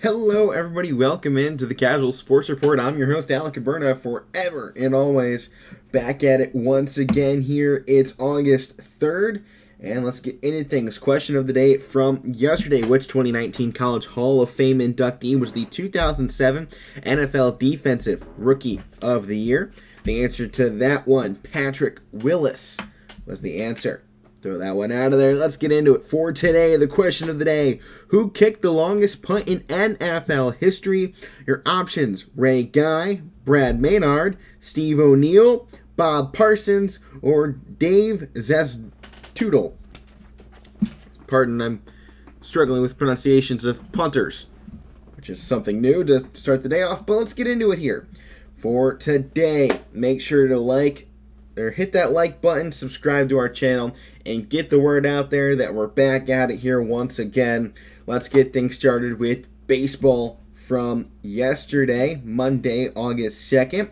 Hello, everybody. Welcome into the Casual Sports Report. I'm your host, Alec Caberna, forever and always back at it once again here. It's August 3rd, and let's get into things. Question of the day from yesterday: which 2019 College Hall of Fame inductee was the 2007 NFL Defensive Rookie of the Year? The answer to that one, Patrick Willis, was the answer. Throw that one out of there. Let's get into it. For today, the question of the day: who kicked the longest punt in NFL history? Your options: Ray Guy, Brad Maynard, Steve O'Neal, Bob Parsons, or Dave Zestoodle. Pardon, I'm struggling with pronunciations of punters, which is something new to start the day off, but let's get into it here. For today, make sure to hit that like button, subscribe to our channel, and get the word out there that we're back at it here once again. Let's get things started with baseball from yesterday, Monday, August 2nd.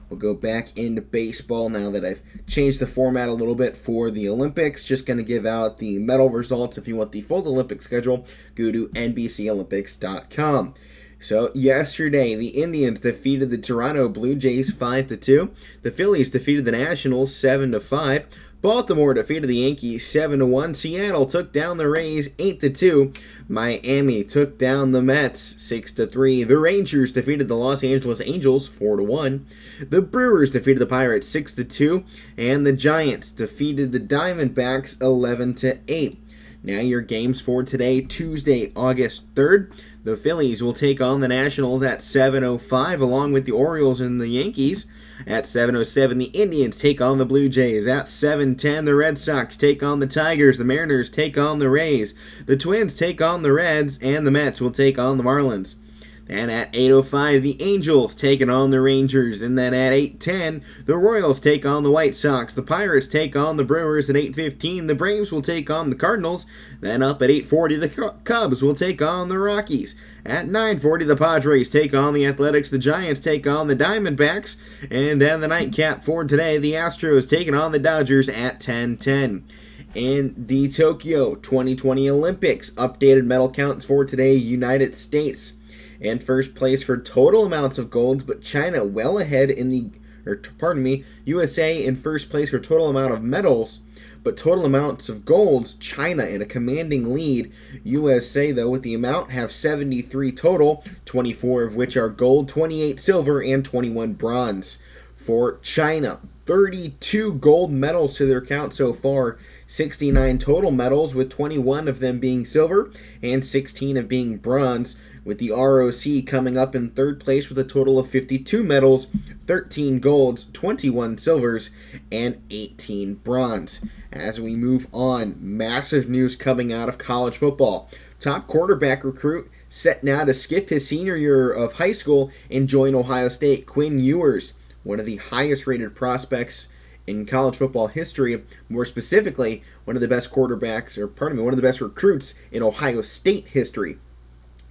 We'll go back into baseball now that I've changed the format a little bit for the Olympics. Just going to give out the medal results. If you want the full Olympic schedule, go to NBCOlympics.com. So yesterday, the Indians defeated the Toronto Blue Jays 5-2. The Phillies defeated the Nationals 7-5. Baltimore defeated the Yankees 7-1. Seattle took down the Rays 8-2. Miami took down the Mets 6-3. The Rangers defeated the Los Angeles Angels 4-1. The Brewers defeated the Pirates 6-2. And the Giants defeated the Diamondbacks 11-8. Now your games for today, Tuesday, August 3rd. The Phillies will take on the Nationals at 7:05, along with the Orioles and the Yankees. At 7:07, the Indians take on the Blue Jays. At 7:10, the Red Sox take on the Tigers. The Mariners take on the Rays. The Twins take on the Reds, and the Mets will take on the Marlins. And at 8:05, the Angels taking on the Rangers. And then at 8:10, the Royals take on the White Sox. The Pirates take on the Brewers. At 8:15, the Braves will take on the Cardinals. Then up at 8:40, the Cubs will take on the Rockies. At 9:40, the Padres take on the Athletics. The Giants take on the Diamondbacks. And then the nightcap for today, the Astros taking on the Dodgers at 10:10. In the Tokyo 2020 Olympics, updated medal counts for today: United States in first place for total amounts of golds, but China well ahead USA in first place for total amount of medals, but total amounts of golds, China in a commanding lead. USA, though, with the amount, have 73 total, 24 of which are gold, 28 silver, and 21 bronze. For China, 32 gold medals to their count so far, 69 total medals, with 21 of them being silver and 16 of being bronze, with the ROC coming up in third place with a total of 52 medals, 13 golds, 21 silvers, and 18 bronze. As we move on, massive news coming out of college football. Top quarterback recruit set now to skip his senior year of high school and join Ohio State. Quinn Ewers, one of the highest rated prospects in college football history, more specifically, one of the best recruits in Ohio State history,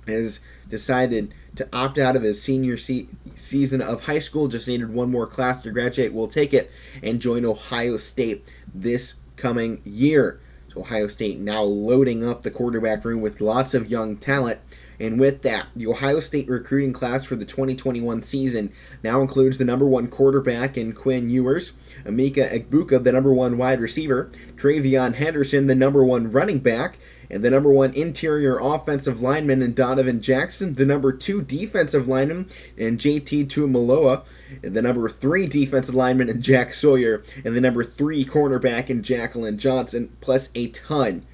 has decided to opt out of his senior season of high school. Just needed one more class to graduate. Will take it and join Ohio State this coming year. So Ohio State now loading up the quarterback room with lots of young talent. And with that, the Ohio State recruiting class for the 2021 season now includes the number one quarterback in Quinn Ewers, Emeka Egbuka, the number one wide receiver, Travion Henderson, the number one running back, and the number one interior offensive lineman in Donovan Jackson, the number two defensive lineman in JT Tuimoloau, and the number three defensive lineman in Jack Sawyer, and the number three cornerback in Jacqueline Johnson, plus a ton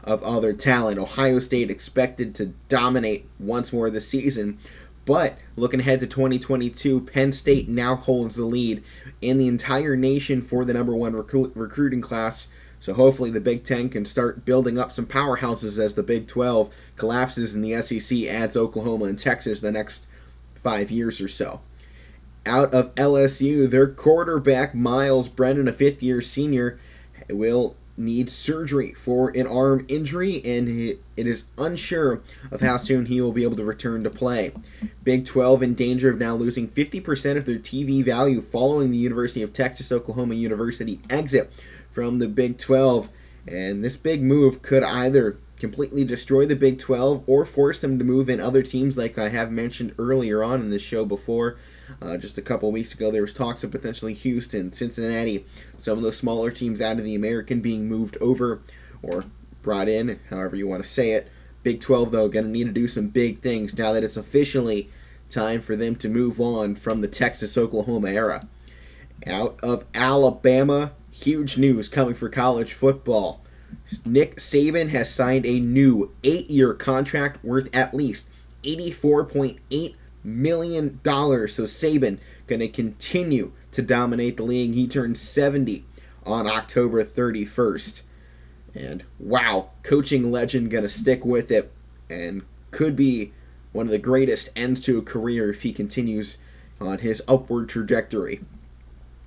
of other talent. Ohio State expected to dominate once more this season, but looking ahead to 2022, Penn State now holds the lead in the entire nation for the number one recruiting class. So hopefully the Big Ten can start building up some powerhouses as the Big 12 collapses and the SEC adds Oklahoma and Texas the next 5 years or so. Out of LSU, their quarterback Miles Brennan, a fifth-year senior, will need surgery for an arm injury, and it is unsure of how soon he will be able to return to play. Big 12 in danger of now losing 50% of their TV value following the University of Texas Oklahoma University exit from the Big 12, and this big move could either completely destroy the Big 12 or force them to move in other teams like I have mentioned earlier on in this show before. Just a couple weeks ago, there was talks of potentially Houston, Cincinnati, some of the smaller teams out of the American being moved over or brought in, however you want to say it. Big 12, though, going to need to do some big things now that it's officially time for them to move on from the Texas-Oklahoma era. Out of Alabama, huge news coming for college football. Nick Saban has signed a new 8-year contract worth at least $84.8 million. So Saban going to continue to dominate the league. He turns 70 on October 31st. And wow, coaching legend going to stick with it and could be one of the greatest ends to a career if he continues on his upward trajectory.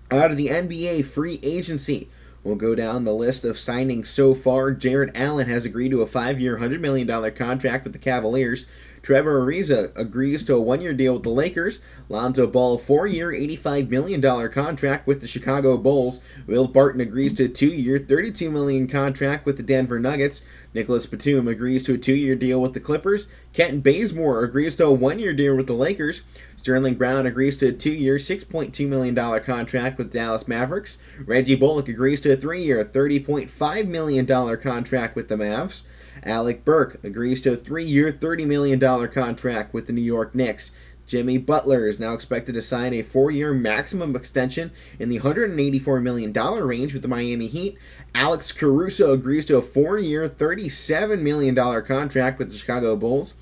Out of the NBA free agency, we'll go down the list of signings so far. Jared Allen has agreed to a 5-year, $100 million contract with the Cavaliers. Trevor Ariza agrees to a 1-year deal with the Lakers. Lonzo Ball, 4-year, $85 million contract with the Chicago Bulls. Will Barton agrees to a 2-year, $32 million contract with the Denver Nuggets. Nicholas Batum agrees to a 2-year deal with the Clippers. Kenton Bazemore agrees to a 1-year deal with the Lakers. Sterling Brown agrees to a 2-year, $6.2 million contract with Dallas Mavericks. Reggie Bullock agrees to a 3-year, $30.5 million contract with the Mavs. Alec Burke agrees to a 3-year, $30 million contract with the New York Knicks. Jimmy Butler is now expected to sign a 4-year maximum extension in the $184 million range with the Miami Heat. Alex Caruso agrees to a 4-year, $37 million contract with the Chicago Bulls.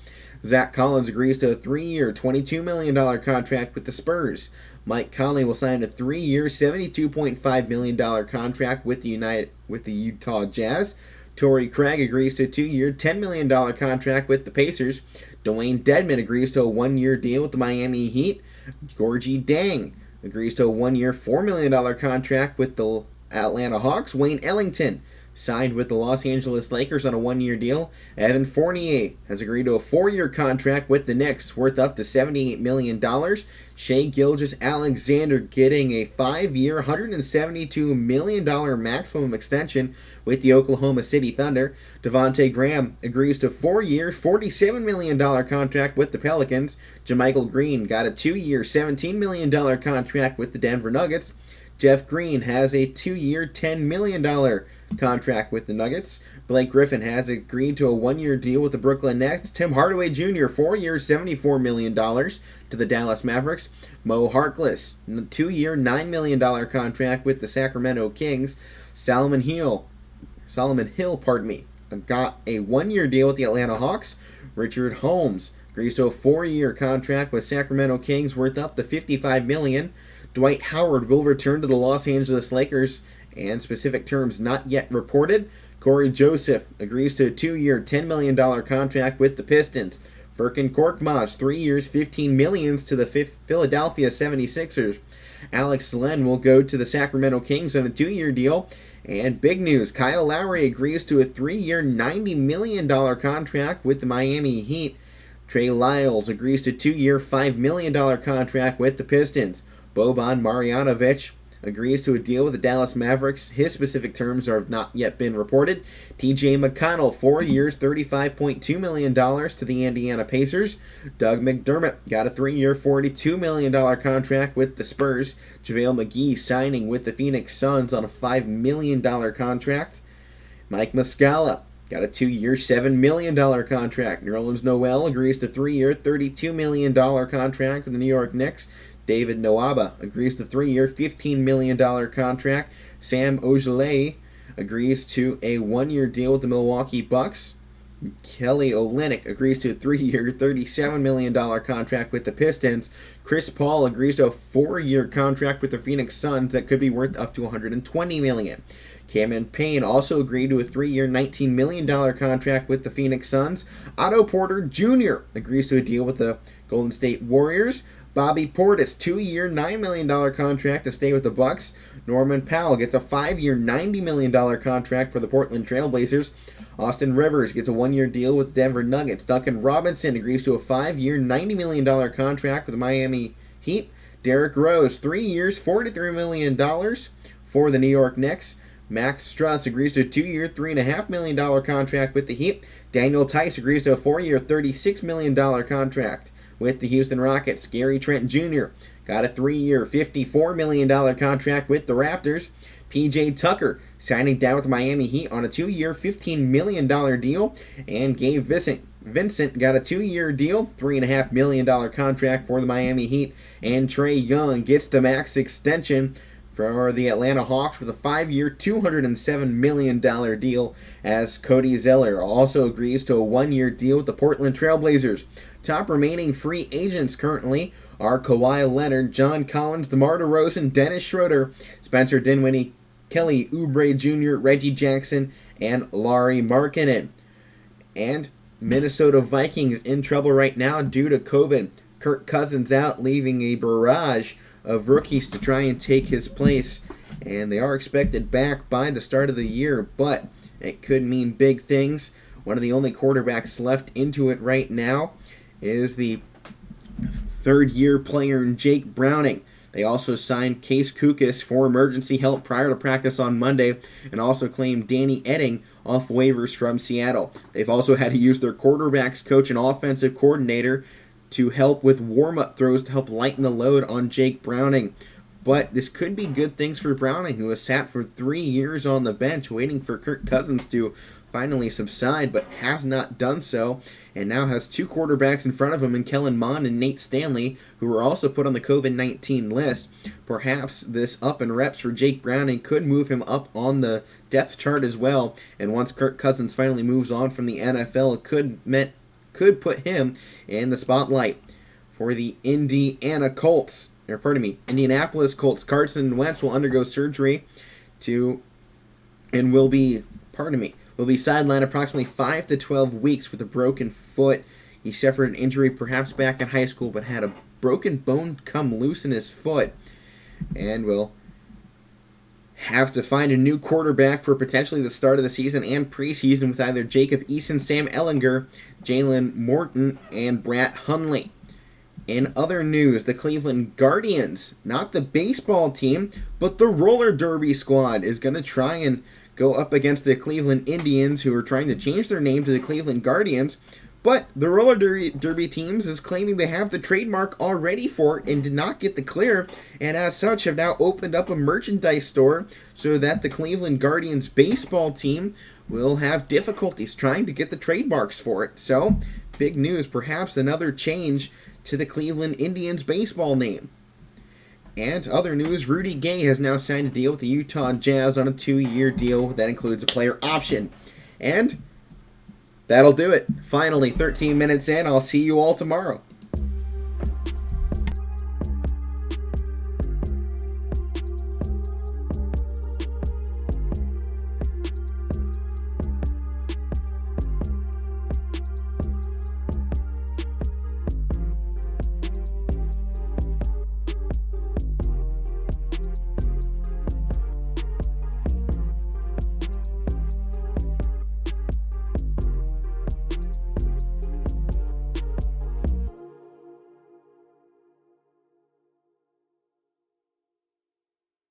Zach Collins agrees to a 3-year, $22 million contract with the Spurs. Mike Conley will sign a 3-year, $72.5 million contract with the Utah Jazz. Torrey Craig agrees to a 2-year, $10 million contract with the Pacers. Dwayne Dedmon agrees to a 1-year deal with the Miami Heat. Gorgie Dang agrees to a 1-year, $4 million contract with the Atlanta Hawks. Wayne Ellington signed with the Los Angeles Lakers on a 1-year deal. Evan Fournier has agreed to a 4-year contract with the Knicks worth up to $78 million. Shai Gilgeous-Alexander getting a 5-year, $172 million maximum extension with the Oklahoma City Thunder. Devontae Graham agrees to a 4-year, $47 million contract with the Pelicans. JaMychal Green got a 2-year, $17 million contract with the Denver Nuggets. Jeff Green has a 2-year, $10 million contract with the Nuggets. Blake Griffin has agreed to a 1-year deal with the Brooklyn Nets. Tim Hardaway Jr., 4 years, $74 million to the Dallas Mavericks. Mo Harkless, 2-year, $9 million contract with the Sacramento Kings. Solomon Hill, got a 1-year deal with the Atlanta Hawks. Richard Holmes agrees to a 4-year contract with Sacramento Kings worth up to $55 million. Dwight Howard will return to the Los Angeles Lakers, and specific terms not yet reported. Corey Joseph agrees to a 2-year, $10 million contract with the Pistons. Furkan Korkmaz, 3 years, $15 million to the Philadelphia 76ers. Alex Len will go to the Sacramento Kings on a 2-year deal. And big news, Kyle Lowry agrees to a 3-year, $90 million contract with the Miami Heat. Trey Lyles agrees to a 2-year, $5 million contract with the Pistons. Boban Marjanovic agrees to a deal with the Dallas Mavericks. His specific terms have not yet been reported. TJ McConnell, 4 years, $35.2 million to the Indiana Pacers. Doug McDermott got a 3-year, $42 million contract with the Spurs. JaVale McGee signing with the Phoenix Suns on a $5 million contract. Mike Muscala got a 2-year, $7 million contract. Nerlens Noel agrees to a 3-year, $32 million contract with the New York Knicks. David Nwaba agrees to a 3-year, $15 million contract. Sam Ojeleye agrees to a 1-year deal with the Milwaukee Bucks. Kelly Olynyk agrees to a 3-year, $37 million contract with the Pistons. Chris Paul agrees to a 4-year contract with the Phoenix Suns that could be worth up to $120 million. Cameron Payne also agreed to a 3-year, $19 million contract with the Phoenix Suns. Otto Porter Jr. agrees to a deal with the Golden State Warriors. Bobby Portis, 2-year, $9 million contract to stay with the Bucks. Norman Powell gets a 5-year, $90 million contract for the Portland Trailblazers. Austin Rivers gets a 1-year deal with the Denver Nuggets. Duncan Robinson agrees to a 5-year, $90 million contract with the Miami Heat. Derrick Rose, 3 years, $43 million for the New York Knicks. Max Struss agrees to a 2-year, $3.5 million contract with the Heat. Daniel Tice agrees to a 4-year, $36 million contract with the Houston Rockets. Gary Trent Jr. got a 3-year, $54 million contract with the Raptors. P.J. Tucker signing down with the Miami Heat on a 2-year, $15 million deal. And Gabe Vincent got a 2-year deal, $3.5 million contract for the Miami Heat. And Trae Young gets the max extension for the Atlanta Hawks with a 5-year, $207 million deal, as Cody Zeller also agrees to a 1-year deal with the Portland Trailblazers. Top remaining free agents currently are Kawhi Leonard, John Collins, DeMar DeRozan, Dennis Schroeder, Spencer Dinwiddie, Kelly Oubre Jr., Reggie Jackson, and Lauri Markkanen. And Minnesota Vikings in trouble right now due to COVID. Kirk Cousins out, leaving a barrage of rookies to try and take his place, and they are expected back by the start of the year, but it could mean big things. One of the only quarterbacks left into it right now is the third-year player Jake Browning. They also signed Case Kukis for emergency help prior to practice on Monday, and also claimed Danny Etting off waivers from Seattle. They've also had to use their quarterbacks coach and offensive coordinator to help with warm-up throws to help lighten the load on Jake Browning. But this could be good things for Browning, who has sat for 3 years on the bench waiting for Kirk Cousins to finally subside, but has not done so, and now has 2 quarterbacks in front of him in Kellen Mond and Nate Stanley, who were also put on the COVID-19 list. Perhaps this up in reps for Jake Browning could move him up on the depth chart as well, and once Kirk Cousins finally moves on from the NFL, it could put him in the spotlight. For the Indianapolis Colts, Carson Wentz will undergo surgery and will be sidelined approximately 5 to 12 weeks with a broken foot. He suffered an injury perhaps back in high school, but had a broken bone come loose in his foot, and will have to find a new quarterback for potentially the start of the season and preseason with either Jacob Eason, Sam Ehlinger, Jalen Morton, and Brett Hundley. In other news, the Cleveland Guardians, not the baseball team, but the roller derby squad, is going to try and go up against the Cleveland Indians, who are trying to change their name to the Cleveland Guardians. But the roller derby teams is claiming they have the trademark already for it and did not get the clear, and as such have now opened up a merchandise store so that the Cleveland Guardians baseball team will have difficulties trying to get the trademarks for it. So, big news, perhaps another change to the Cleveland Indians baseball name. And other news, Rudy Gay has now signed a deal with the Utah Jazz on a 2-year deal that includes a player option. And that'll do it. Finally, 13 minutes in. I'll see you all tomorrow.